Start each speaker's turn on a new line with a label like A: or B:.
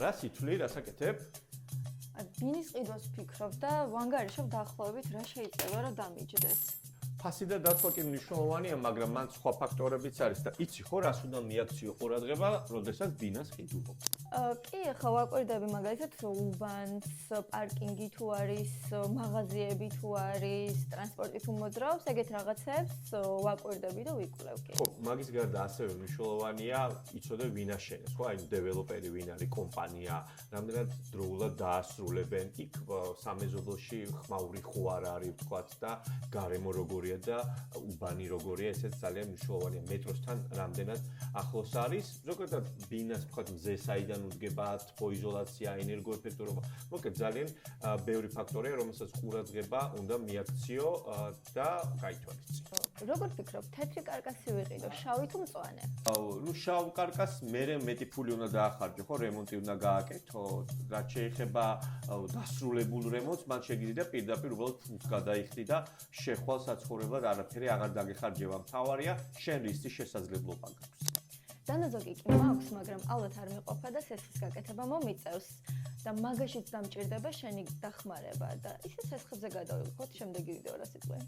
A: რა სითვლი, რა საკეთებ?
B: ბინის ყიდვას ვფიქრობ და ვანგარიშობ დაახლოებით რა შეიძლება რომ დამიჯდეს.
A: ფასი და დაცვა კი მნიშვნელოვანია, მაგრამ მან სხვა ფაქტორებიც არის და იცი ხო რას უნდა მიაქციო ყურადღება, როდესაც ბინას ყიდულობ.
B: კი, ხო ვაკვირდები მაგალითად უბანს, პარკინგი თუ არის, მაღაზიები თუ არის, ტრანსპორტი თუ მოძრაობს, ეგეთ რაღაცებს ვაკვირდები და ვიკვლევ კი.
A: ხო, მაგის გარდა ასევე მნიშვნელოვანია იცოდე ვინ აშენებს, ხო, აი დეველოპერი ვინ არის, კომპანია, რამდენად დროულად დაასრულებენ, იქ სამეზობლოში ხმაური ხო არ არის, ვთქვათ და გარემო როგორია და უბანი როგორია, ესეც ძალიან მნიშვნელოვანია. მეტროსთან რამდენად ახლოს არის, ზოგადად ბინას ვთქვათ მზე საიდან უდგება, თბოიზოლაცია, ენერგოეფექტურობა. მოკლედ ძალიან ბევრი ფაქტორია, რომელსაც ყურადღება უნდა მიაქციო და გაითვალისწინო.
B: როგორ ფიქრობ, თეთრი კარკასი ვიყიდო, შავი თუ მწვანე?
A: ნუ შავ კარკასს მერე მეტი ფული უნდა დაახარჯო, ხო, რემონტი უნდა გააკეთო, რაც შეეხება დასრულებულ რემონტს, მან შეგიძლია პირდაპირ უბრალოდ ფულს გადაიხდი და შეხვალ საცხოვრებლად არაფერი აღარ დაგეხარჯება. მთავარია შენ რის შესაძლებლობა გაქვს.
B: დანაზოგი კი მაქვს, მაგრამ ალბათ არ მეყოფა და სესხის გაკეთება მომიწევს და მაგაშიც დამჭირდება შენი დახმარება და ისე სესხებზე გადავიღოთ შემდეგი ვიდეო რა სიტყვი.